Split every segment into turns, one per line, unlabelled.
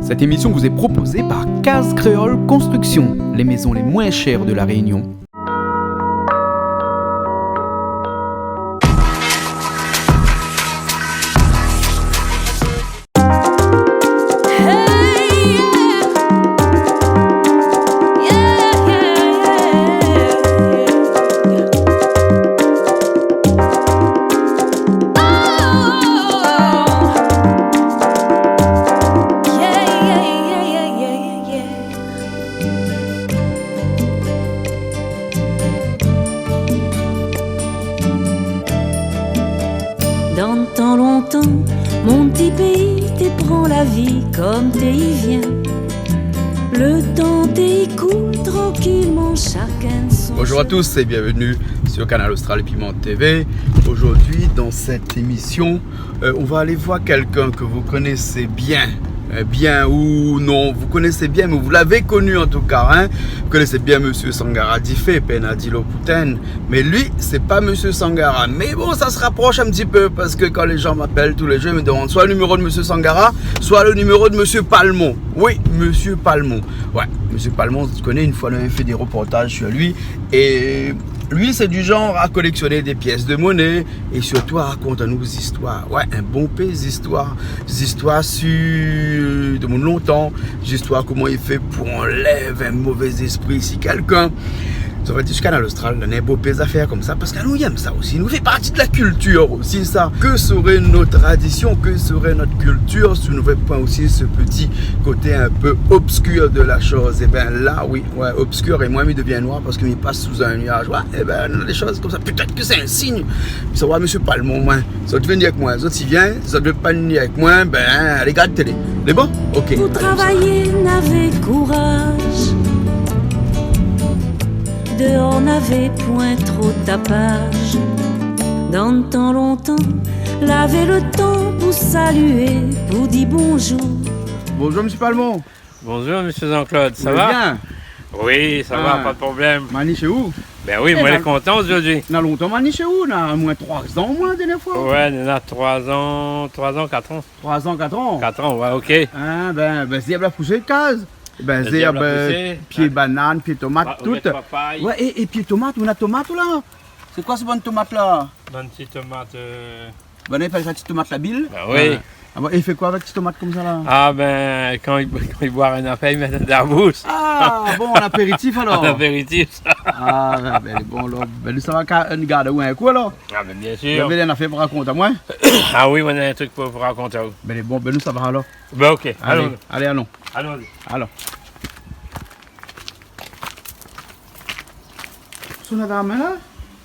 Cette émission vous est proposée par Case Créole Construction, les maisons les moins chères de la Réunion.
Dans le temps longtemps, mon petit pays t'y prend la vie comme t'y viens. Le temps t'y coule tranquillement, chacun son.
Bonjour à tous et bienvenue sur Canal Austral et Piment TV. Aujourd'hui, dans cette émission, on va aller voir quelqu'un que vous connaissez bien. Bien ou non, vous connaissez bien, mais vous l'avez connu en tout cas. Hein? Vous connaissez bien Monsieur Sangara Diffé, Penadilo Pouten. Mais lui, c'est pas Monsieur Sangara. Mais bon, ça se rapproche un petit peu parce que quand les gens m'appellent tous les jours, ils me demandent soit le numéro de Monsieur Sangara, soit le numéro de Monsieur Palmon. Oui, Monsieur Palmon. Ouais, Monsieur Palmon, tu connais, une fois, on avait fait des reportages sur lui. Et lui, c'est du genre à collectionner des pièces de monnaie et surtout à raconter nos histoires. Ouais, un bon pays d'histoires. Des histoires sur de mon longtemps. Des histoires comment il fait pour enlever un mauvais esprit si quelqu'un. Ça va être jusqu'à Canal Austral, on a un beau pays d'affaires comme ça parce que nous aime ça aussi. Nous fait partie de la culture aussi ça. Que serait nos traditions, que serait notre culture si nous ne pas aussi ce petit côté un peu obscur de la chose. Et bien là, oui, ouais, obscur et moi, il devient noir parce qu'il passe sous un nuage. Ouais, et bien des choses comme ça. Peut-être que c'est un signe. Ça va, Monsieur Palmon, moi. Ça va venir avec moi. Les autres, s'ils viennent, ça ne veut pas venir avec moi. Ben, allez, garde télé. C'est bon? Ok.
Vous travaillez, n'avez courage. Dehors n'avait point trop tapage. Dans le temps longtemps, l'avait le temps pour saluer, pour dire bonjour.
Bonjour, Monsieur Palmon.
Bonjour, monsieur Jean-Claude, ça
Vous
va?
allez bien?
Oui, ça va, pas de problème.
Mani chez où?
Ben oui, moi, je suis content aujourd'hui.
On a longtemps Mani chez où? On a au moins 3 ans, au moins, la dernière fois.
Ouais, on a 3 ans, 4 ans.
3 ans, 4 ans.
4 ans, ouais, ok.
Hein, ben, zèbre a poussé de case. Ben,
Le
zèbre,
zèbre a poussé.
pied banane, pied tomate, tout.
Papaye,
Ouais, et pied tomate, on a tomate là. C'est quoi ce bonne tomate là?
bonne petite tomate.
Ben, il fait la petite tomate la bille.
Ben oui.
Ah, bon, et il fait quoi avec cette tomate comme ça là?
Ah ben, quand il boit un affaire, il met dans la bouche.
Ah, bon, en apéritif alors.
En apéritif, ça.
Ah, ben, bon, là, ben, ça va garder un coup alors.
Ah ben, bien
Vous
sûr.
avez un affaire pour raconter à moi?
Ah oui, on a un truc pour vous raconter.
Ben, bon, ben, nous ça va alors.
Ben ok, allons.
Allez, allons.
Allons-y.
Alors. Ce qu'on a dans la main là?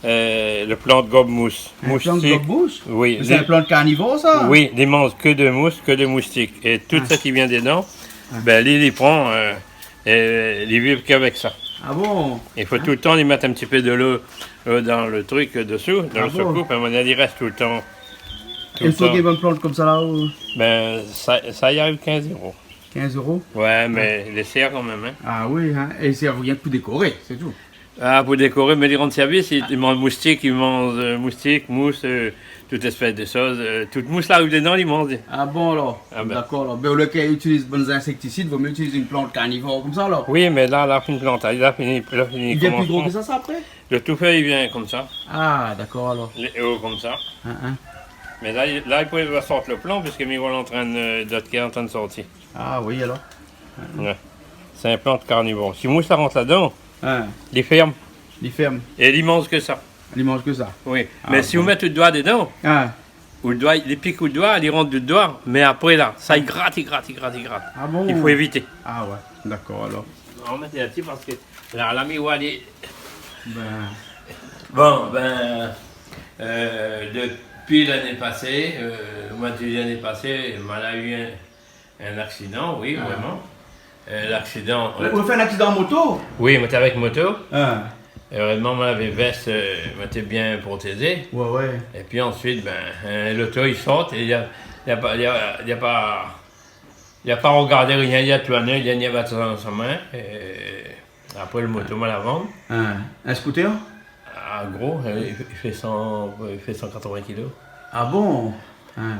Le plant de gobe-mousse.
Un plan de gobe-mousse?
Oui.
C'est un plan de carnivore ça?
Oui, il mange que de mousse, que de moustiques. Et tout ça qui vient dedans, ben lui, il y prend et il vit qu'avec ça.
Ah bon?
Il faut tout le temps lui mettre un petit peu de l'eau dans le truc dessous, dans le secoupe, à mon avis, il reste tout le temps.
Il faut qu'il y ait une plante comme ça là?
Ben, ça y arrive 15 €.
15 €?
Ouais, mais les serre quand même. Hein.
Ah oui, hein? Et c'est rien que pour décorer, c'est tout.
Ah, pour décorer, mais ils rendent service, ils mangent moustiques, ils mangent moustiques, mousse, toute espèce de choses. Toute mousse là où dedans, ils mangent.
Ah bon alors?
Ah ben.
D'accord alors. Ben au lieu qu'il utilise des insecticides, il vaut mieux utiliser une plante carnivore comme ça alors.
Oui, mais là, une plante, il a fini.
Il devient plus gros que ça après?
Le tout fait, il vient comme ça.
Ah d'accord alors.
Les hauts comme ça.
Hein.
Mais là, il pourrait sortir le plan puisque Miguel est en train de sortir.
Ah oui alors.
Ouais. C'est un plant carnivore. Si mousse ça rentre là-dedans,
Hein.
il ferme.
Il ferme.
Et il mange que ça.
Il mange que ça.
Oui.
Ah,
Mais si
bon.
vous mettez le doigt dedans,
Ah.
ou le doigt, les pics ou le doigt, il rentre du doigt. Mais après là, ça il gratte.
Ah bon?
Il faut éviter.
Ah ouais. D'accord alors.
On va mettre là-dessus parce que là, l'ami Wally.
Ben.
Bon, depuis l'année passée, au mois de l'année passée, on a eu un accident, oui, vraiment. L'accident.
On fait un accident en moto?
Oui, on était avec moto.
Ah.
Heureusement, on avait veste, on était bien protégé.
Ouais.
Et puis ensuite, l'auto il saute et il a pas regardé rien, il a tourné, il a mis dans sa main. Et après, le moto m'a la vendre.
Un scooter?
Ah, gros, il fait 180 kilos.
Ah bon?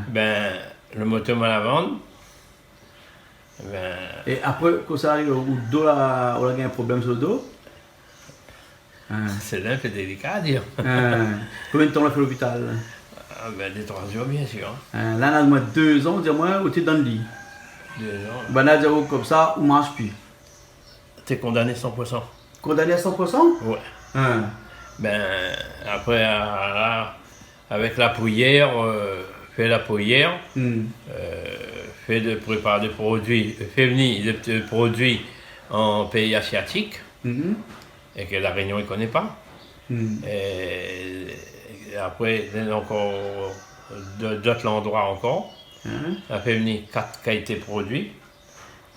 Ben, le moto m'a la vendre. Ben,
Et après, quand ça arrive au dos, là, on a un problème sur le dos.
c'est un peu délicat à dire.
Combien de temps on a fait à l'hôpital?
Ah, ben, des 3 jours, bien sûr.
Là, on a moins 2 ans, dis-moi, où tu es dans le lit.
2 ans.
Ben là, comme ça, on ne marche plus.
T'es condamné 100%.
Condamné à 100%?
Ouais. Ben, après, avec la prière, fait la prière, fait de préparer des produits, fait venir des produits en pays asiatiques, et que la Réunion ne connaît pas. Et après, il y a encore d'autres endroits encore. On a fait venir 4 qualités de produits.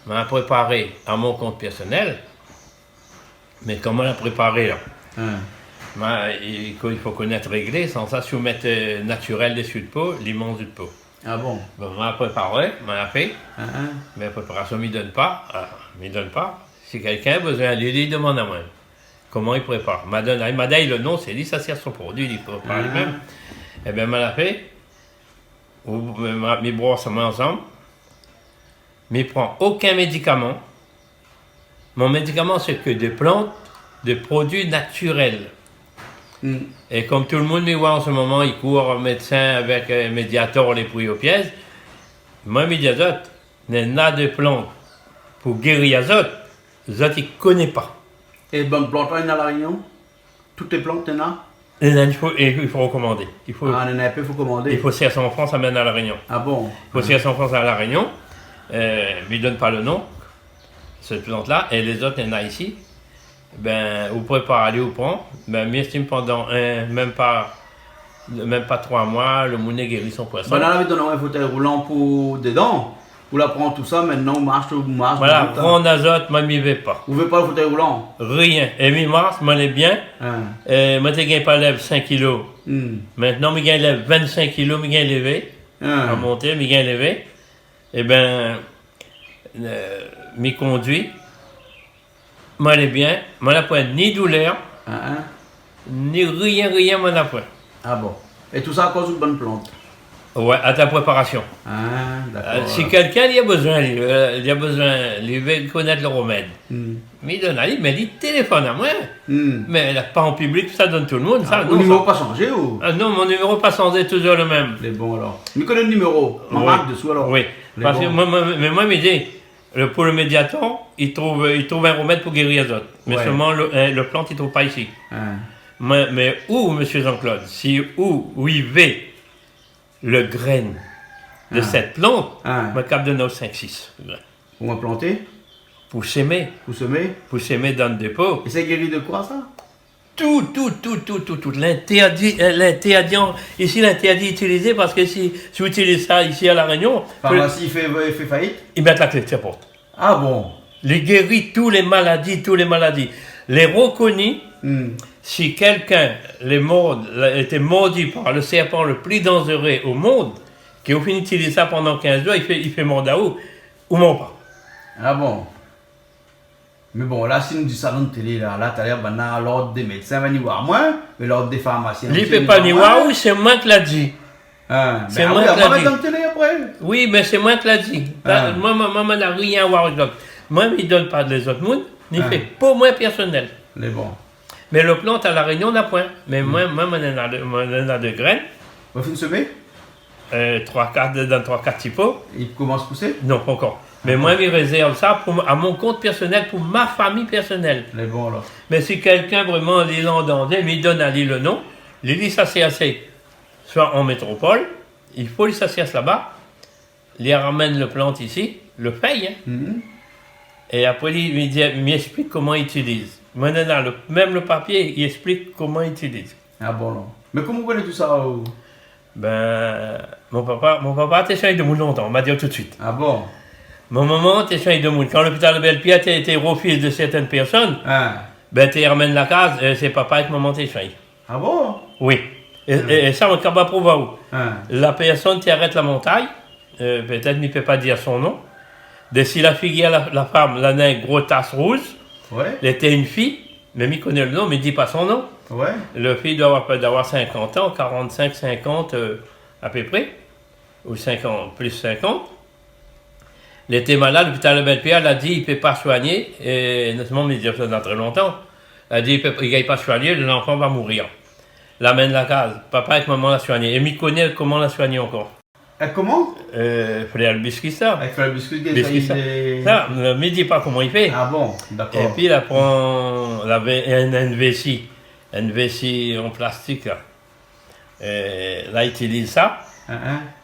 On a préparé à mon compte personnel. Mais comment la préparer là? Il faut connaître régler, sans ça, si vous mettez naturel dessus de peau, l'immense de peau.
Ah bon?
Bon, on a préparé, on a fait, mais la préparation ne m'y donne pas. Si quelqu'un a besoin, il demande à moi. Comment il prépare? Il m'a dit le nom, c'est lui, ça sert son produit, il prépare lui-même. Eh bien, on l'a fait, mes brosses ensemble, mais il ne prend aucun médicament. Mon médicament, c'est que des plantes, des produits naturels. Et comme tout le monde me voit en ce moment, il court au médecin avec un médiator, les prix aux pièces. Moi, médiator, il y en a des plantes pour guérir les autres il ne connaît pas.
Et bonne plante, il y en a à La Réunion? Toutes les plantes, il y en a?
Il faut recommander. Il faut
commander.
Il faut CSA en France, amène à La Réunion.
Ah bon?
Il faut CSA en France à La Réunion. Mais il ne donne pas le nom, cette plante-là. Et les autres, il y en a ici. Ben, vous préparez, vous prenez. Ben, m'estime pendant même pas 3 mois, le mounet guérit son poisson.
Ben, là, on avait donné un fauteuil roulant pour des dents. Vous la prenez tout ça, maintenant, on marche.
Voilà, prendre l'azote, moi, je m'y vais pas.
Vous ne voulez pas le fauteuil roulant?
Rien. Et mi-mars, moi, est bien. Moi, je gagne pas lève 5 kilos. Maintenant, je gagne lève 25 kilos, je gagne levé. À monter, je gagne levé. Eh ben, m'y conduit. Moi, elle est bien. Moi, elle n'a pas ni douleur, ni rien, moi, elle n'a pas.
Ah bon. Et tout ça à cause d'une bonne plante?
Ouais, à ta préparation.
D'accord.
Si quelqu'un il a besoin, il veut connaître le remède. Mais il donne à lui, mais il téléphone à moi. Mais pas en public, ça donne tout le monde. Ça,
le numéro pas changé ou?
Non, mon numéro pas changé, toujours le même.
C'est bon alors. Mais connais le numéro, on marque dessous alors.
Oui, parce que moi, il me dit, pour le médiator, il trouve un remède pour guérir les autres. Mais seulement le plante, il ne trouve pas ici. Mais où, monsieur Jean-Claude, où il va le grain de cette plante, je cap de 9, 5, 6 graines.
Pour me planter?
Pour s'aimer.
Pour semer?
Pour s'aimer dans le dépôt.
Et c'est guéri de quoi ça?
Tout. L'interdit, ici l'interdit utilisé parce que si vous utilisez ça ici à La Réunion,
pharmacie il fait faillite?
Ils mettent la clé de sa porte.
Ah bon?
Les guérit toutes les maladies. Les reconnus, si quelqu'un était mordu par le serpent le plus dangereux au monde, qui au final utilise ça pendant 15 jours, il fait mort d'où ou mort pas.
Ah bon? Mais bon, là, si nous disons ça dans la télé, là, t'as l'air, l'ordre des médecins va n'y voir moins, mais l'ordre des pharmaciens.
Il ne peut pas n'y voir, oui, c'est moi qui l'a dit.
C'est moi qui l'a dit. Dans la télé après.
Oui, mais c'est moi qui l'a dit. Moi, je n'ai rien à voir avec l'autre. Moi, il ne donne pas des autres mondes, il fait pas moi personnel.
Mais bon.
Mais le plante à La Réunion, on n'a point. Mais moi, on a de graines.
Vous finissez de semer?
3-4 typos.
Il commence à pousser?
Non, pas encore. Mais moi, je réserve ça à mon compte personnel, pour ma famille personnelle.
Mais bon, alors.
Mais si quelqu'un vraiment l'île en danger, il donne à l'île le nom, l'île s'assied soit en métropole, il faut lui s'assied là-bas, il ramène le plante ici, le paye, et après il m'explique comment il utilise. Maintenant, même le papier, il explique comment il utilise.
Ah bon, non. Mais comment vous connaissez tout ça?
Ben, mon papa a été de monde longtemps, on m'a dit tout de suite.
Ah bon?
Mon maman, t'es soigné de monde. Quand l'hôpital de Belle-Pierre a été refusé de certaines personnes, ben tu ramènes la case, c'est papa et maman t'es soigné.
Ah bon?
Oui. Et ça, on est capable de prouver où. La personne qui arrête la montagne, peut-être qu'il ne peut pas dire son nom. De si la fille, la femme, la naine, gros tasse rouge, elle était une fille, mais il connaît le nom, mais il ne dit pas son nom. Le fille doit avoir 50 ans, 45, 50 à peu près, ou 50, plus 50. Il était malade, l'hôpital de Belle-Pierre, elle a dit il ne peut pas soigner, et notamment, mais dire ça dans très longtemps. Elle a dit il ne peut pas soigner, l'enfant va mourir. L'amène la case. Papa avec maman l'a soigné. Et m'y connaît comment l'a soigné encore.
Comment?
Il fallait le biscuit ça.
Avec le biscuit
Ça, ne me dis pas comment il fait.
Ah bon, d'accord.
Et puis il apprend, il avait une vessie en plastique là. Et là, il utilise ça.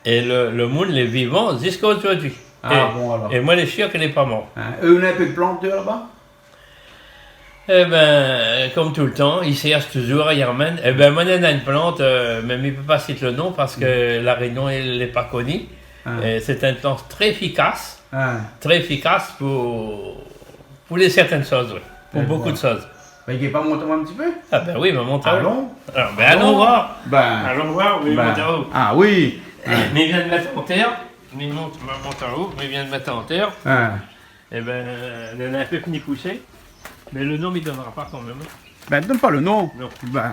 Et le monde, les vivants, jusqu'à aujourd'hui.
Bon alors.
Et moi, les chiens, qu'elle n'est pas mort.
Eux, on a un peu de plantes là-bas?
Eh ben, comme tout le temps, ils cherchent toujours, ils ramènent. Eh ben, moi, il y a une plante, mais il ne peut pas citer le nom parce que la réunion, elle n'est pas connue. C'est une plante très efficace pour les certaines choses, oui. Pour beaucoup de choses.
Ben, il n'est pas monté un petit peu?
Ah ben oui, mais monte en haut.
Allons?
Allons voir.
Ben,
Allons voir, oui, monte en haut.
ah oui.
Mais il vient de mettre en terre. Mais il monte en haut, mais il vient de mettre en terre. Eh ben, il en a un peu fini pousser. Mais le nom, il ne donnera pas quand même.
Ben, donne pas le nom.
Non.
Ben.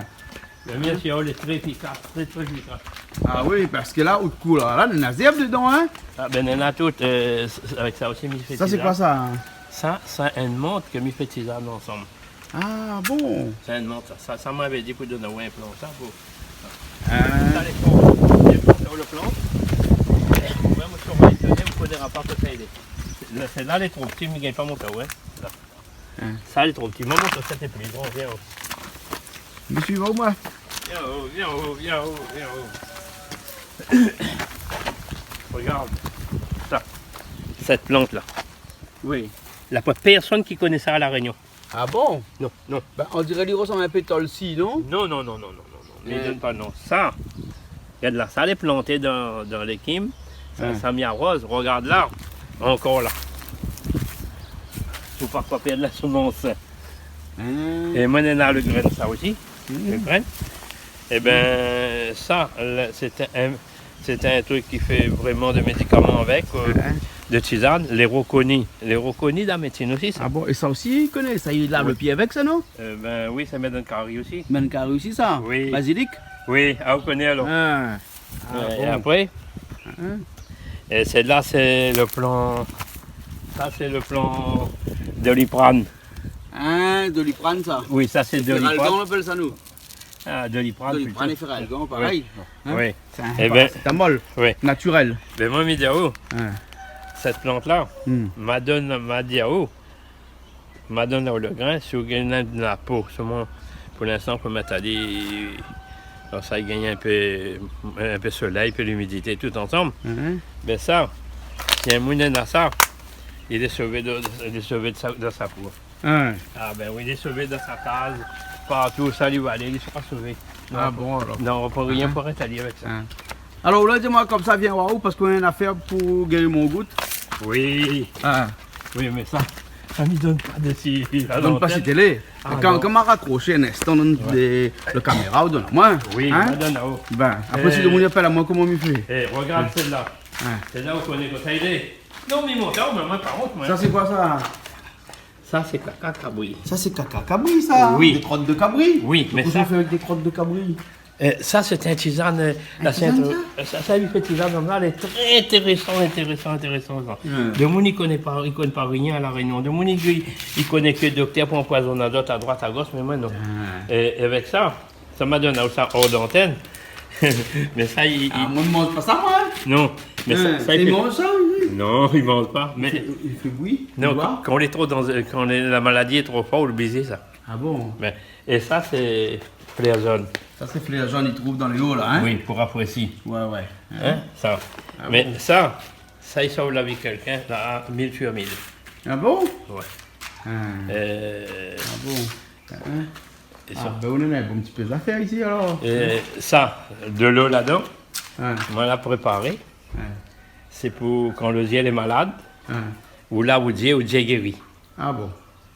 Le mien, c'est est très efficace, très efficace.
Ah oui, parce que là, au coup, là, il y en a zèbre dedans, hein?
Ah ben, il y en a toutes, avec ça aussi, mi fait
Ça, c'est quoi ça?
Ça, c'est une montre que mi fait tisane ensemble.
Ah bon?
C'est une montre, ça m'avait dit pour donner un plan, ça, pour...
Ça,
les plantes sur le plan. Même sur ma étonné, vous ne connaîtrez pas que ça aide. C'est là, les trop petits, mais il ne gagne pas mon temps, ouais. Là. Ça, les trop petits. Maman, ça, c'est plus grand, viens.
Me suivez au moins.
Viens haut. Regarde ça, cette plante-là.
Oui.
Il n'y a pas personne qui connaît ça à La Réunion.
Ah bon?
Non.
Ben, on dirait qu'il ressemble un peu à Tolsi, non?
Non. Ne donne pas non. Ça, regarde là, ça, elle est plantée dans l'équime. Ça mis à rose. Regarde là, encore là. Il ne faut pas perdre la semence. Et moi, on a le grain, ça aussi. Le grain. Eh bien, ça, c'était un truc qui fait vraiment des médicaments avec, de tisane. Les roconis de la médecine aussi, ça.
Ah bon, et ça aussi, il connaît. Ça, il lave le pied avec ça, non?
Ben oui, ça met dans le carré aussi.
Même carré aussi, ça?
Oui.
Basilic?
Oui, on connaît alors. Et
bon.
après, et là, c'est le plan. Ça, c'est le plan Doliprane.
Doliprane, ça?
Oui, ça, c'est
Feralgan,
Doliprane.
on appelle ça, nous.
Ah, Doliprane.
Doliprane et Feralgan, pareil.
Oui.
C'est
Eh ben,
un molle.
oui.
Naturel.
Mais moi, Midiao, cette plante-là, Madone le grain, si vous gagnez de la peau, seulement pour l'instant, on peut mettre à dire, ça gagne un peu soleil, puis l'humidité, tout ensemble. Mais ça, il y a un moulin à ça, il est sauvé de sa peau. Ah ben oui, il est sauvé de sa case, partout, ça lui va aller, il sera sauvé.
Ah bon, alors.
Non, on ne peut rien pour rétablier avec ça.
Alors là, dis-moi comme ça, viens voir où, parce qu'on a une affaire pour gagner mon goutte.
Oui. Oui, mais ça ne donne pas de si.
Donne pas si télé. Quand on m'a raccroché un instant, on donne le caméra, on donne à moi.
Oui, on donne à vous.
Ben, après, si le monde appelle à moi, comment il fait?
Regarde celle-là. Celle-là, vous connaissez quand elle est. Non, mais mon temps, mais moi, par contre, moi.
Ça, c'est quoi ça?
Ça, c'est caca cabri.
Ça, c'est caca cabri, ça?
Oui.
Des crottes de cabri?
Oui, mais
ça. Qu'est-ce qu'on fait avec des crottes de cabri?
Ça, c'est un tisane. Ça lui fait tisane comme ça, elle est très intéressant. De mon, il connaît pas rien à La Réunion. De mon, il connaît que le docteur pour empoisonner d'autres à droite, à gauche, mais moi, non. Et avec ça m'a donné ça hors d'antenne. Mais ça,
moi, ne mange pas ça, moi.
Non. Mais ça
il mange ça, oui.
Non, il mange pas. Mais...
Il fait bruit.
Non, quand on est trop quand la maladie est trop forte, on le baiser, ça.
Ah bon?
Et ça, c'est flair jaune.
Ça, c'est flair jaune, il trouve dans les hauts, là, hein?
Oui, pour apprécier.
Ouais.
Ça. Mais bon. ça, il sauve la vie de quelqu'un, là, 1000 sur 1000.
Ah bon?
Ouais.
Ah bon? Ben on en a un petit peu d'affaires ici, alors.
Ça, de l'eau là-dedans, on l'a préparé. C'est pour quand le ciel est malade, ou là, vous dites guéri.
Ah bon?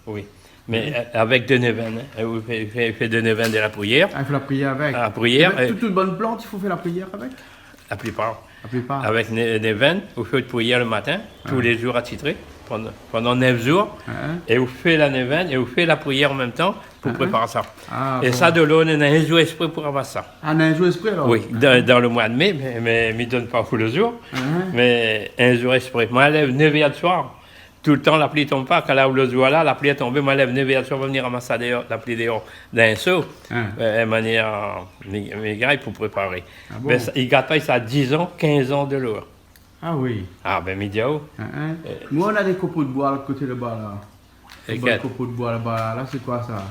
Oui. Mais avec de Neven, vous faites de Neven de la prière.
Il faut la prière avec.
La prière.
Avec toute bonne plante, il faut faire la prière avec?
La plupart.
La plupart.
avec des veines, vous faites de prière le matin, tous les jours attitrés, pendant 9 jours, et vous faites la neuvaine et vous faites la prière en même temps pour préparer ça.
Ah,
Et
bon.
ça, de l'eau, on a un jour esprit pour avoir ça.
Ah, on a un jour esprit alors?
Oui, dans le mois de mai, mais il ne donne pas tout le jour, mais un jour esprit. Moi, je lève 9h du soir. Tout le temps, la pluie ne tombe pas. Quand là où le jour là, la pluie est tombée, moi, je lève 9h du soir pour venir ramasser dehors, la pluie dehors dans un seau. De manière, mes gars, pour préparer.
Ah bon?
Ben, ils ne gardent pas ça à 10 ans, 15 ans de l'eau.
Ah oui.
Ah, ben, médiao.
Nous, on a des copeaux de bois à côté là-bas. Là.
Et
Des copeaux de bois là-bas. Là, c'est quoi ça?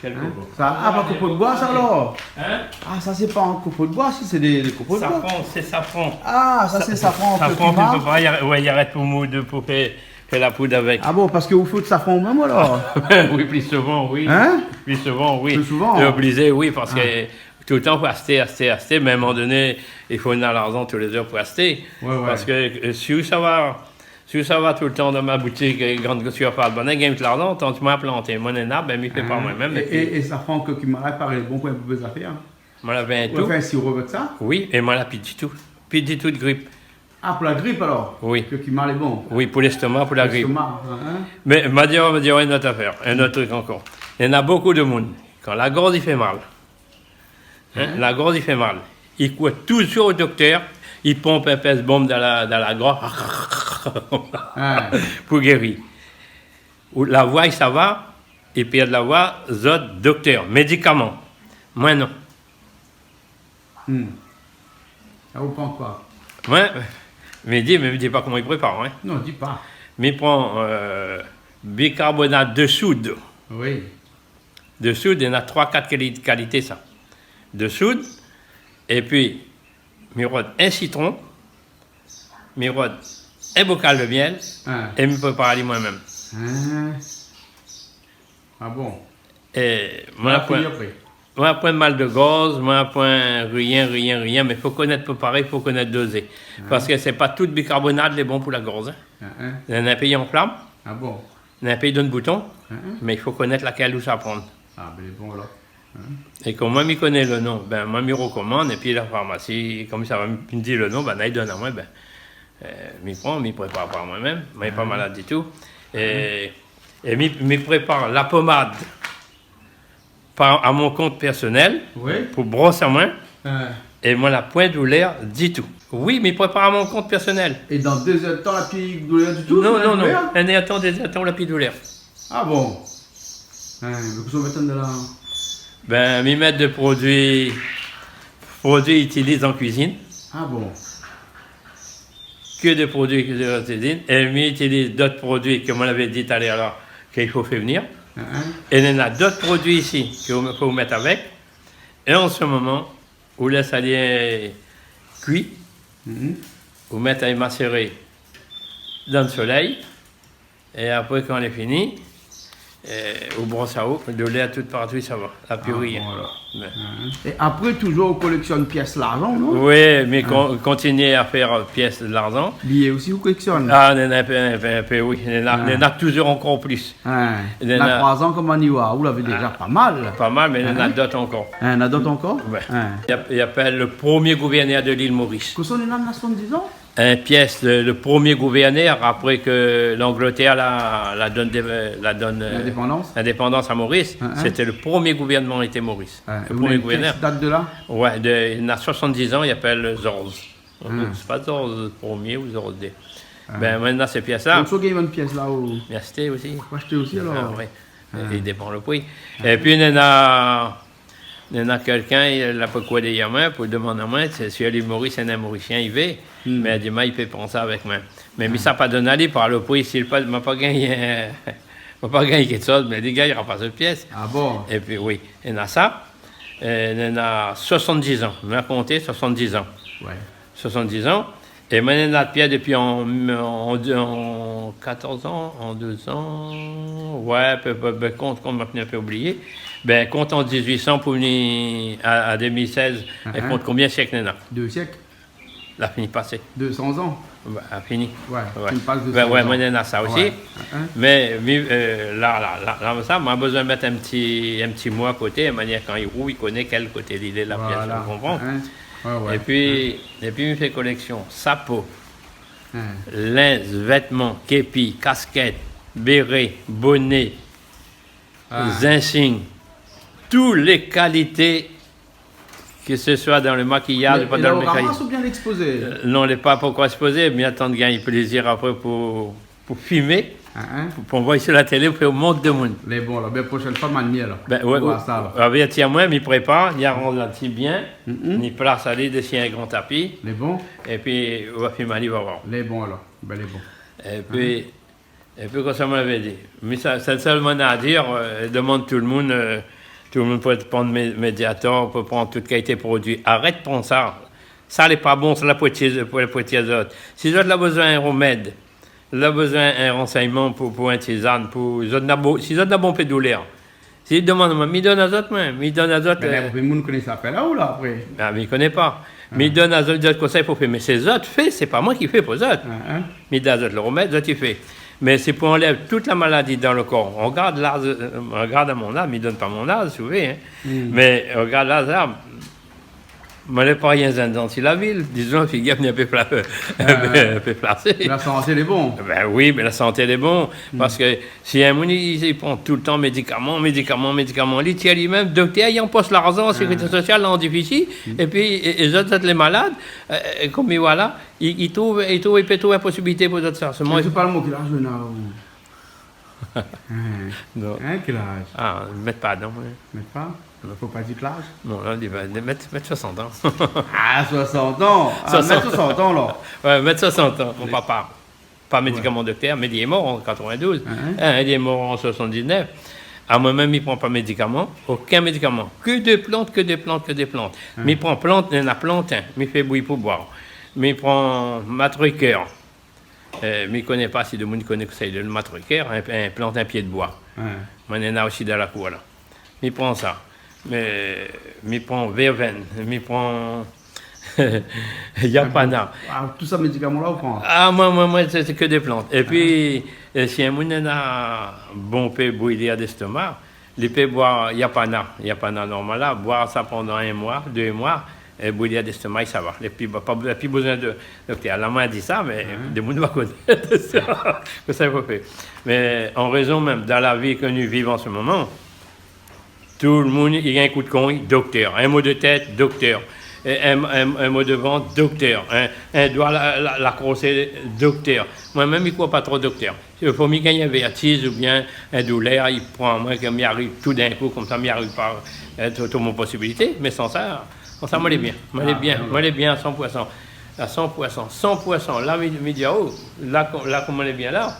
Quel copeau?
Ça, ah, pas copeaux de bois, ça alors?
Hein?
Ah, ça, c'est pas un copeau de bois, si c'est des copeaux de bois.
Safran, c'est safran.
Ah, ça, c'est safran.
Safran, tu peux pas, il arrête pour moudre, pour faire la poudre avec.
Ah bon, parce que vous faites safran même alors?
Oui, plus souvent, oui.
Hein?
Plus souvent, oui.
Plus souvent?
Obligé, oui, parce que tout le temps, il faut acheter, mais à un moment donné, il faut une l'argent tous les heures pour acheter.
Ouais.
Parce que si ça va tout le temps dans ma boutique, grande surface, ben, il gagne de l'argent, tant que tu m'as planté. Moi, un arbre, ben, je fais pas moi-même.
Et safran que qui m'a réparé le bon point pour les affaires.
Moi, j'avais un
Vous
tout.
faites un sirop avec ça?
Oui, et moi, la plus du tout. Plus du tout de grippe.
Ah, pour la grippe alors?
Oui.
Que qui m'a les bons.
Oui, pour l'estomac, pour la grippe.
L'estomac,
Mais m'a dit une autre affaire, un autre truc encore. Il y en a beaucoup de monde. Quand la gorge, il fait mal. La gorge, il fait mal. Il court toujours au docteur. Il pompe un pèse bombe dans la gorge pour guérir. Ou la voix, ça va. Il perd la voix, zot, docteur, médicaments. Moi, non.
Ça vous prend quoi?
Moi, me dis pas comment il prépare. Hein.
Non, dis pas.
Mais il prend bicarbonate de soude.
Oui.
De soude, il y en a 3-4 qualités, ça. De soude, et puis, miroite un citron, miroite un bocal de miel, et je prépare moi-même.
Ah bon?
Et moi, point mal de gaz, moi, point rien, mais il faut connaître préparer, il faut connaître doser. Parce que c'est pas tout le bicarbonate est bon pour la gorge. Il y en a un pays en flamme,
Ah bon?
il y en a un pays donne bouton, mais il faut connaître laquelle où ça prendre.
Ah ben bon là.
Et comme moi, je connais le nom, ben, moi, je recommande, et puis la pharmacie, comme ça me dit le nom, ben, il donne à moi, ben, je prends, je prépare par moi-même, moi, je suis pas malade du tout. Et je prépare la pommade à mon compte personnel, pour brosser à main, et moi, la pointe douleur, dit tout. Oui, mais je prépare à mon compte personnel.
Et dans 2 heures de temps, la petite douleur du tout?
Non. Un attend la petite douleur.
Ah bon? Mais vous mettez de la...
Ben, je mets de produits utilisés en cuisine.
Ah bon?
Que des produits utilisés en cuisine. Et je utilise d'autres produits, comme on l'avait dit tout à l'heure, qu'il faut faire venir. Et il y en a d'autres produits ici qu'il faut mettre avec. Et en ce moment, vous laissez aller cuit. Vous mettez à macérer dans le soleil. Et après, quand on est fini, au brosse à eau, de lait tout partout, ça va. La purée.
Et après, toujours, on collectionne pièces l'argent, non?
Oui, mais continuez à faire pièces de l'argent.
Billets aussi, vous collectionnez?
Ah, il y en a un peu, oui. Il y en a toujours encore plus.
Il y en a 3 ans, comme on y va. Vous l'avez déjà pas mal.
Pas mal, mais il y en a d'autres encore.
Il y en a d'autres encore?
Oui. Il appelle le premier gouverneur de l'île Maurice.
Que sont les nains de 70 ans?
Un pièce, le premier gouverneur, après que l'Angleterre la donne l'indépendance à Maurice, c'était le premier gouvernement qui était Maurice. Le premier gouverneur.
Date de là?
Oui, il a 70 ans, il appelle Zorz. C'est pas Zorz premier ou Zorz deux. Ben maintenant, ces pièces-là.
Donc, il y a une pièce là où.
Il a acheté aussi.
Faut acheter aussi alors?
Oui, il dépend le prix. Et puis, il y en a quelqu'un, il a pas quoi des gamins pour demander à moi, si l'île Maurice, un Mauricien, il veut. Mais il dit, il peut prendre ça avec moi. Mais il ça pas donné à lui par le prix, s'il ne m'a pas gagné. Pas gagné quelque chose, mais les gars, il pas cette pièce.
Ah bon?
Et puis, oui, il y en a ça. Il y en a 70 ans. On a compté 70 ans.
Ouais.
70 ans. Et maintenant, il y en a de pièces depuis en 14 ans, en 2 ans. Ouais, compte maintenant, un peu oublié. Ben, compte en 1800 pour venir à 2016. Et compte combien de siècles il y en a?
2 siècles?
La fini passé.
200 ans?
A fini.
Ouais.
Moi, il y en a ça aussi. Mais là, ça, on a besoin de mettre un petit mot à côté, de manière quand il roule, il connaît quel côté l'idée de la pièce, vous comprenez?
Ouais.
Et puis, il fait collection sapo,
Hein.
linge, vêtements, képi, casquettes, béret, bonnet, insignes, toutes les qualités, que ce soit dans le maquillage, pas dans le maquillage.
Ou bien l'exposé?
Non, les pas pourquoi se poser, mais attendre de gagner plaisir après pour filmer, pour voir ici la télé, pour monter de monde.
Les bons, là, bien prochaine fois, manier, là.
Ben, ouais,
ça,
ouais. Tiens, moi, m'y prépare, il ralentit bien, il place à l'aide de un grand tapis,
Les bons?
et puis, on va filmer, il va voir.
Les bons, alors. Ben, les bons.
Et puis, comme ça m'avait dit. Mais ça, c'est seulement à dire, demande tout le monde peut prendre Mediator, peut prendre toute qualité de produit. Arrête de prendre ça. Ça n'est pas bon, c'est la poitiers pour les poitiers autres. Si vous avez besoin d'un remède, vous avez besoin d'un renseignement pour un tisane, si vous avez un bon peu de douleur, si vous demandez, mais il donne à autres, mais il donne à autres.
Mais le monde connaît ça, fait là ou là, après?
Ah, mais il ne connaît pas. Mais il donne à d'autres conseils pour faire. Mais c'est autres fait, c'est pas moi qui fais pour eux autres. Mais il donne à d'autres le remède, d'autres il fait. Mais c'est pour enlever toute la maladie dans le corps. On regarde à mon âme, il ne donne pas mon âge, vous savez. Mais on regarde l'âge, moi, je n'ai pas rien dans la ville. Disons, figure qu'il y a un peu placé.
La santé, elle est bon.
Ben oui, mais la santé, elle est bon. Parce que si un monde, il prend tout le temps médicaments, il tient lui-même, docteur, il en poste l'argent, la sécurité sociale, en difficile. Et puis, les autres, les malades, comme voilà, ils trouvent une possibilité pour d'autres ça.
Mais c'est pas le mot qu'il a joué là.
Non.
Quel âge?
Ah, ne mette pas, non.
Ne pas? Il ne faut pas dire l'âge.
Non, là, il va mettre 60 ans.
60 ans. 60 ans, là.
Ouais, mettre 60 ans, mon papa. Pas médicament docteur, mais il est mort en 92. Il est mort en 79. À moi-même, il ne prend pas de médicaments, aucun médicament. Que des plantes. Mais il prend plante, il y en a plantain, mais il fait bouillir pour boire. Mais il prend matriqueur. Mais il ne connaît pas, si le monde connaît que c'est le matriqueur, un plantain pied de bois. Moi, il y en a aussi dans la cour, là. Mais il prend ça. Mais il prend verveine, mais il prend yapana.
Tout ça, médicaments-là, vous prenez?
Moi, c'est que des plantes. Et puis, si un monde a bon peu bouillir d'estomac, il peut boire yapana normal, là, boire ça pendant 1 mois, 2 mois, et bouillir d'estomac, ça va. Et puis, pas plus besoin de docteur. La main dit ça, mais des gens vont connaître ça, que ça faut faire. Mais en raison même, dans la vie que nous vivons en ce moment, tout le monde, il y a un coup de con, docteur. Un mot de tête, docteur. Un mot de ventre, docteur. Un doigt la crosser, docteur. Moi-même, il ne croit pas trop docteur. Il faut m'y gagner un vertige ou bien un douleur, il prend moi comme il arrive tout d'un coup, comme ça, il n'y arrive pas toute mon possibilité. Mais sans ça, moi, il est bien. Moi, il est bien à 100%. À 100%. 100%. Là, Midiao, là, comme on est bien là,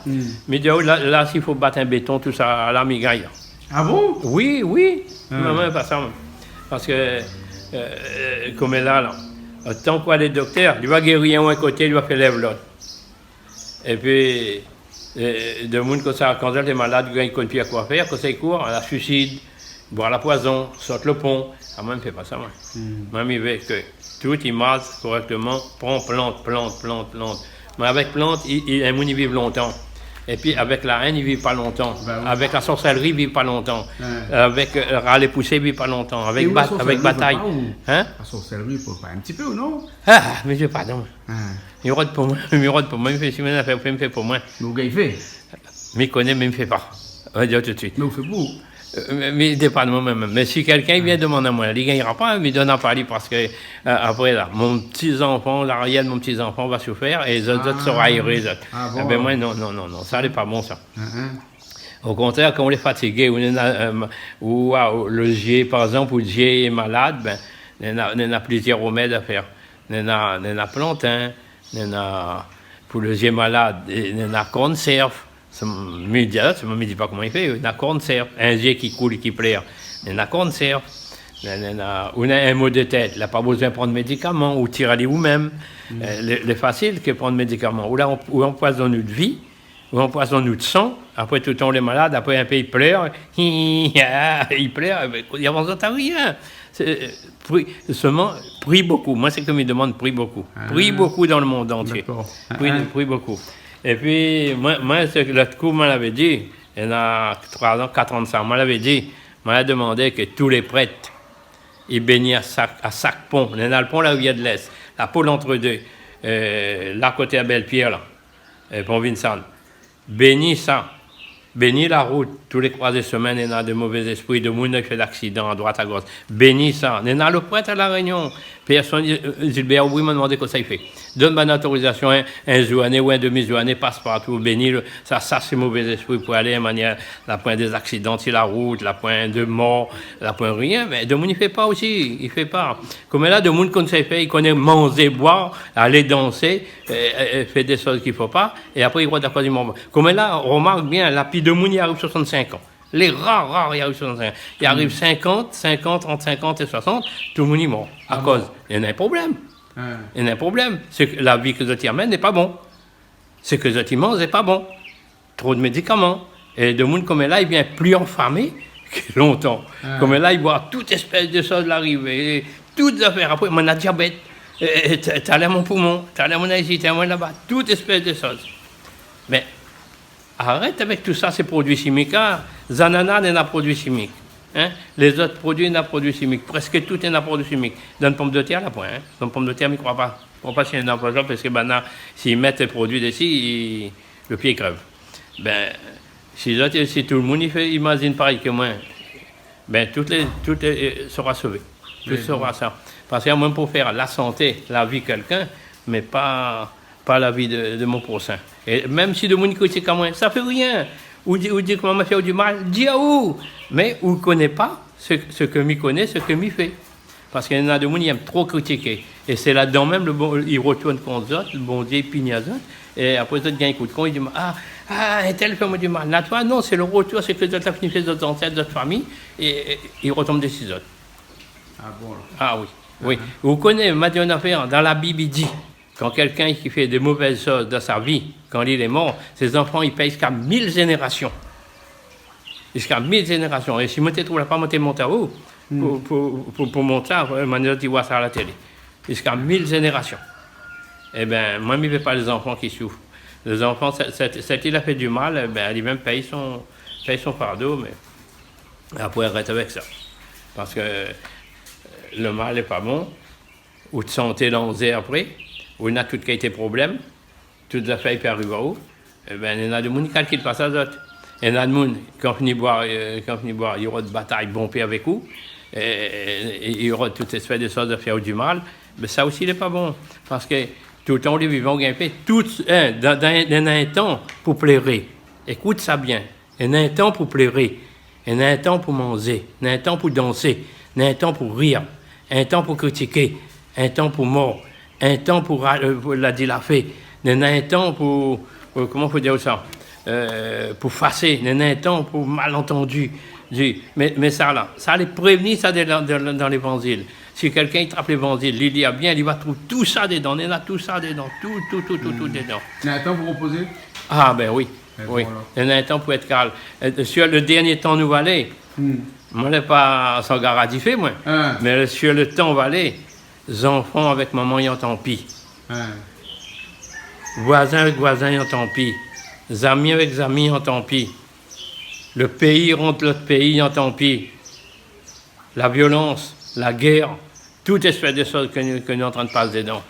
Midiao, là, s'il faut battre un béton, tout ça, là, il gagne.
Ah bon?
Oui. Non, pas ça. Parce que, comme là, tant qu'on a les docteurs, il va guérir un côté, il va faire lèvre l'autre. Et puis, de monde comme ça, quand elle est malade, il ne connaît plus à quoi faire, quand ça court, elle a suicide, boire la poison, saute le pont. Ah, moi, je ne fais pas ça, moi. Moi, je veux que tout, il masse correctement, prend plante. Mais avec plante, un monde, il vit longtemps. Et puis avec la reine, ils ne vivent pas longtemps. Ben oui. Avec la sorcellerie, ils ne vivent pas longtemps. Avec râle et pousser, ils ne vivent pas longtemps. Avec bataille.
La sorcellerie, il faut pas un petit peu, ou non?
Ah, mais je pardon. Il rôde pour moi. Il me fait si il me fait pour moi.
Mais au gars, il fait.
Mais il connaît, mais il ne me fait pas. On va dire tout de suite.
Mais il fait beau.
Mais il dépend de moi-même. Mais si quelqu'un vient demander à moi, il ne gagnera pas, mais il donne à parler parce que après, là, mon petit-enfant, l'arrière de mon petit-enfant va souffrir et les autres seront aérés. Bon, ben moi, non, ça n'est pas bon, ça. Au contraire, quand on est fatigué, ou le gier, par exemple, où le gier est malade, ben, on a plusieurs remèdes à faire. On a plantain, on a, pour le gier malade, on a conserve. Ça me dit pas comment il fait. On a conserve, un gier qui coule et qui plaire. On a conserve. On a un mot de tête. Il n'a pas besoin de prendre médicaments ou tirer vous-même. C'est facile que prendre médicaments. Ou là, on empoisonne notre vie, ou on empoisonne notre sang. Après, tout le temps, on est malade. Après, un peu, il pleure. Il pleure. Il n'y a rien. Seulement, prie beaucoup. Moi, c'est comme il demande, prie beaucoup. Prie beaucoup dans le monde entier. Prie beaucoup. Et puis, moi l'autre coup, moi l'avais dit, il y a 3 ans, 4 ans de ça, moi l'avais dit, moi l'avais demandé que tous les prêtres il bénit à Sac-Pont. On a le pont, la rivière de l'Est. La pôle entre deux. Là, côté à Belle-Pierre, là. Pont Vincent. Bénis ça. Bénis la route. Tous les 3 semaines, il y a de mauvais esprits, de monde qui fait d'accidents à droite, à gauche. Bénis ça. Il y a le prêtre à la Réunion. Personne, Gilbert Aubry m'a demandé comment ça il fait. Donne une autorisation, un jour année ou un demi-journée, passe partout, bénis. Ça c'est mauvais esprit pour aller, manière, la point des accidents sur la route, la point de mort, la point rien. Mais de monde, il ne fait pas aussi. Il ne fait pas. Comme là, de monde qu'on sait faire, il connaît manger, boire, aller danser, faire des choses qu'il ne faut pas, et après, il croit d'accord du moment. Comme là, on remarque bien, la pile de monde, il arrive 65 ans. Les rares, il arrive 65 ans. Il arrive 50, entre 50 et 60, tout le monde est mort. À cause, il y en a un problème. Il y en a un problème. C'est que la vie que vous amène n'est pas bon. Ce que vous mangez n'est pas bon. Trop de médicaments. Et de monde comme là, il vient plus enfamé que longtemps. Comme là, il voit toute espèce de choses l'arriver, toutes affaires. Après, on a diabète, t'as l'air mon poumon, t'as l'air mon asthme, t'as l'air là-bas, toute espèce de choses. Mais arrête avec tout ça, ces produits chimiques. Zanana n'est pas produit chimique. Hein? Les autres produits n'est pas produit chimique. Presque tout est un produit chimique. Dans une pomme de terre, là, point. Hein? Dans une pomme de terre, je ne crois pas. Je ne crois pas s'il y a un emploi, parce que maintenant, s'ils mettent les produits dessus, le pied crève. Ben, si tout le monde imagine pareil que moi, ben, tout sera sauvé. Tout sera ça. Parce que moi, pour faire la santé, la vie de quelqu'un, mais pas la vie de mon prochain. Et même si le monde critique à moi, ça ne fait rien. Ou dit que maman fait du mal, dis à où. Mais on ne connaît pas ce que m'y connaît, ce que m'y fait. Parce qu'il y en a des gens qui aiment trop critiquer. Et c'est là-dedans même, il retourne contre eux, le bon Dieu, il pigne à eux. Et après, ils gagnent un coup de con, ils disent un tel fait moi du mal. Là, toi, non, c'est le retour, c'est que les autres ont fait d'autres ancêtres, d'autres familles, et ils retombent des 6 autres.
Ah bon alors.
Ah oui, oui. Vous connaissez, m'a dit une affaire, dans la Bible, il dit, quand quelqu'un qui fait de mauvaises choses dans sa vie, quand il est mort, ses enfants, ils payent jusqu'à 1000 générations. Jusqu'à 1000 générations. Et si moi, je ne trouve pas monter mon haut pour monter ça, maintenant, tu vois ça à la télé. Jusqu'à 1000 générations. Eh bien, moi, je ne veux pas les enfants qui souffrent. Les enfants, cet il a fait du mal, ben, lui-même paye son fardeau, mais après, arrête avec ça. Parce que le mal n'est pas bon, ou de santé l'enzer après, ou il y a toute qualité de problème, toutes les affaires peuvent arriver à où, eh bien, il y en a des gens qui calculent pas ça d'autres. Il y en a des gens qui ont fini de boire, il y aura de bataille bombée avec vous, et il y aura toute espèce de choses à faire du mal, mais ça aussi n'est pas bon. Parce que tout le temps, les vivants ont fait tout dans un temps pour plaire. Écoute ça bien. Il y a un temps pour plaire. Il y a un temps pour manger. Il y a un temps pour danser. Il y a un temps pour rire. Un temps pour critiquer. Un temps pour mort. Un temps pour la dilafer. Il y a un temps pour comment faut dire ça? Pour fasser. Il y a un temps pour malentendu. Mais ça là, ça les prévenir ça dans l'évangile. Si quelqu'un trappe l'évangile, il lit bien, il va trouver tout ça dedans. Il y a tout ça dedans. Tout dedans.
Il y a un temps pour reposer?
Ah ben oui. Oui. Il y a un temps pour être calme. Sur le dernier temps nous va aller. Moi, je n'ai pas sans garadifé, moi. Mais sur le temps va aller, les enfants avec maman, ils ont tant pis. Voisins avec voisins, ils ont tant pis. Amis avec amis, ils ont tant pis. Le pays contre l'autre pays, ils ont tant pis. La violence, la guerre, toute espèce de choses que nous sommes en train de passer dedans.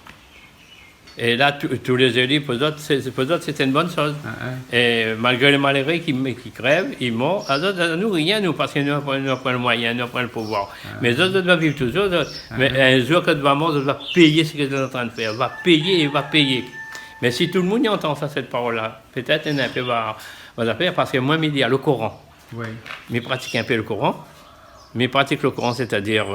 Et là, tous les élus, pour eux autres, c'était une bonne chose. Et malgré les malheureux qui crèvent, ils meurent, nous, rien, nous, parce que nous avons le moyen, nous avons le pouvoir. Mais les autres doivent vivre toujours. Mais un jour que tu vas mourir, tu vas payer ce que tu es en train de faire. Va payer et va payer. Mais si tout le monde entend ça, cette parole-là, peut-être un peu va faire, parce que moi, il y a le Coran. Oui. Mais pratique un peu le Coran. Mais pratique le Coran, c'est-à-dire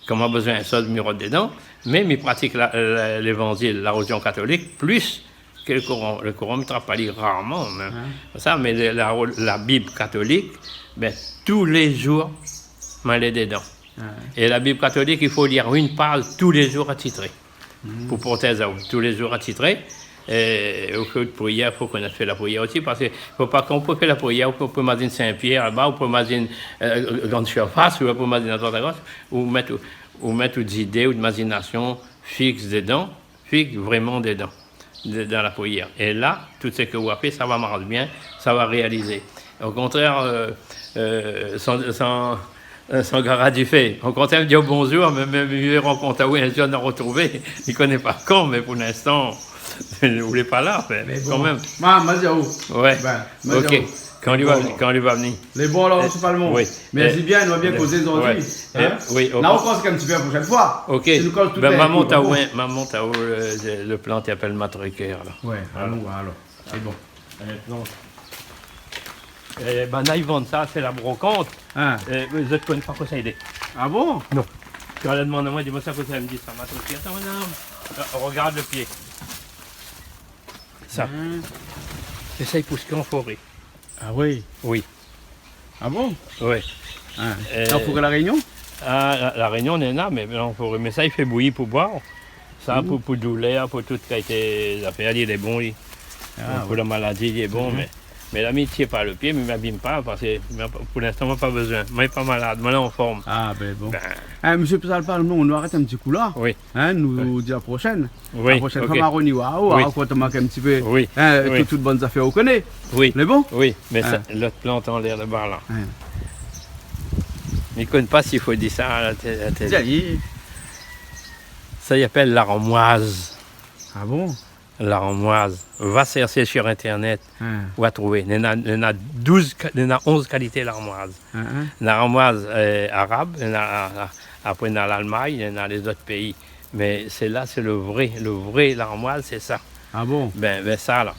comment besoin d'un seul miroir dedans. Mais il pratique l'évangile, la religion catholique, plus que le Coran. Le Coran, il ne travaille pas lire rarement. Ça, mais la Bible catholique, ben, tous les jours, je l'ai dedans. Et la Bible catholique, il faut lire une page tous les jours attitrée. Pour porter ça, tous les jours attitrée. Et au fait de prière, il faut qu'on ait fait la prière aussi, parce qu'il ne faut pas qu'on peut faire la prière, on peut imaginer Saint-Pierre là-bas, on peut imaginer grande surface, ou on peut imaginer à droite à gauche, ou mettre des idées ou de imagination fixes dedans, fixes vraiment dedans, dans la prière. Et là, tout ce que vous avez fait, ça va marcher bien, ça va réaliser. Au contraire, son garage du fait. On comptait me dire bonjour, mais même il rencontre un jeune à retrouver. Il ne connaît pas quand, mais pour l'instant, je ne voulais pas là, mais
bon.
quand même.
Maziao.
Ouais.
Ben,
ok. Quand il va venir.
Les bons alors, c'est pas le monde.
Oui.
Merci bien, il va bien causer aujourd'hui.
Ouais.
Hein?
Oui.
Là, on pense qu'un petit peu la prochaine fois.
Ok.
Tu nous colles tout
Ben,
les
maman
coups, bon.
t'as le plan t'appelle matricaire là.
Ouais,
Voilà.
alors. C'est bon.
Ben là, ils vendent ça, c'est la brocante.
Hein?
Vous ne connaissez pas quoi ça aider.
Ah bon?
Non. Quand elle demande à moi, dis-moi ça quoi ça, elle me dit ça matricaire. Attends, madame. Regarde le pied. Ça. Et ça, il pousse qu'en forêt.
Ah oui.
Oui.
Ah bon?
Oui.
Hein. Là, pour la Réunion?
Ah, la Réunion, on est là, mais en forêt. Mais ça, il fait bouillir pour boire. Ça, pour douleur, pour tout ce qui a été affaires, il est bon, lui. Pour la maladie, il est bon, mais l'amitié par le pied, mais il ne m'abîme pas, parce que pour l'instant, on n'a pas besoin. Moi, il n'est pas malade, moi, là, en forme.
Ah ben bon.
Ben,
Monsieur Psalpal, on nous arrête un petit coup là.
oui.
Hein, nous dit à la prochaine.
Oui,
La prochaine
ok.
fois, Maroni, waouh,
Oui.
quand on manque un petit peu.
Oui.
Hein,
Oui.
toutes bonnes affaires, on connaît.
Oui.
Mais bon?
Oui, mais
Ah.
l'autre plante en l'air là-bas, là.
Ah.
Il ne connaît pas s'il faut dire ça à la télé.
Tiens,
Ça, il appelle l'armoise.
ah bon?
L'armoise. Va chercher sur Internet,
Hein,
va trouver. Il y en a 11 qualités l'armoise.
hein, hein.
L'armoise arabe, après il y en a l'Allemagne, il y en a les autres pays. Mais c'est le vrai l'armoise, c'est ça.
Ah bon?
Ben ça là.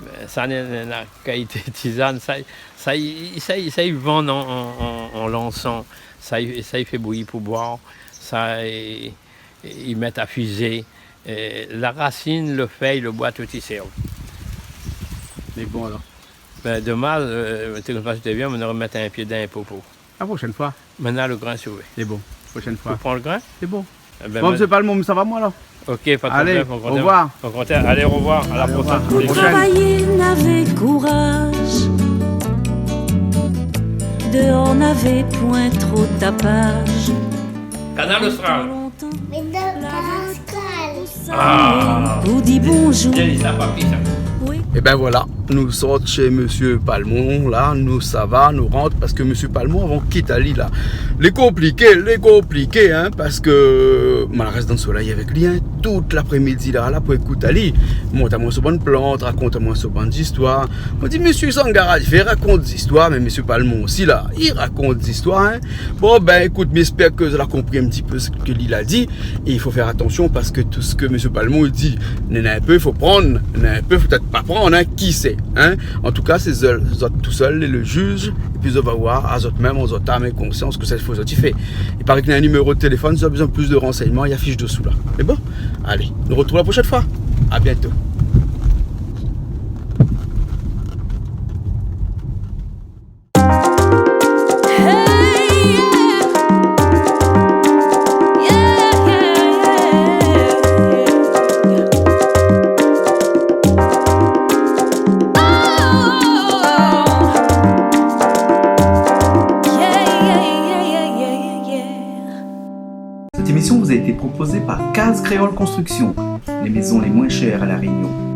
Ben, ça, il y en a qualité tisane, ça ils vendent en lançant, ça il fait bouillir pour boire, ça ils mettent à fuser. La racine, le feuille, le bois, tout y servent.
Mais bon alors.
Ben, demain, quand j'étais bien, on aurait mettre un pied dans un popo.
La prochaine fois.
Maintenant, le grain sauvé.
C'est bon. Prochaine
Tu
fois.
prends le grain?
C'est bon.
Eh ben,
Bon, c'est pas le moment, mais ça va moi là.
ok, pas de
Allez,
problème.
au revoir.
Allez, au revoir. À la
Allez, au revoir.
prochaine.
Prochaine.
Travailler n'avait courage, dehors n'avait point trop tapage.
Canal Austral.
Mais dans Pascal.
Ah.
Vous dit bonjour.
J'ai ça, papy, ça.
Oui.
Et ben voilà, nous sortons chez Monsieur Palmon, là, nous ça va, nous rentre, parce que Monsieur Palmon, avant qu'il quitte Ali, là, les compliqués, hein, parce que, mal reste dans le soleil avec lui, hein, toute l'après-midi, là, pour écouter Ali, monte-moi sur bonne plante, raconte-moi sur bonne histoire. On dit, Monsieur Sangara, il fait raconte des histoires, mais Monsieur Palmon aussi, là, il raconte des histoires, hein. Bon, ben, écoute, j'espère que vous avez compris un petit peu ce que l'il a dit, et il faut faire attention, parce que tout ce que Monsieur Palmon, il dit, un peu, il faut prendre, un peu, il faut peut-être pas prendre, hein, qui sait, hein. En tout cas, c'est eux autres tout seuls, le juge, et puis on va voir, à eux même, aux autres âmes et conscience, que ça, il faut ça, tu fais. Il paraît qu'il y a un numéro de téléphone, si vous avez besoin de plus de renseignements, il y a fiche dessous là. Mais bon, allez, nous retrouvons la prochaine fois. À bientôt.
Cette émission vous a été proposée par Case Créole Construction, les maisons les moins chères à La Réunion.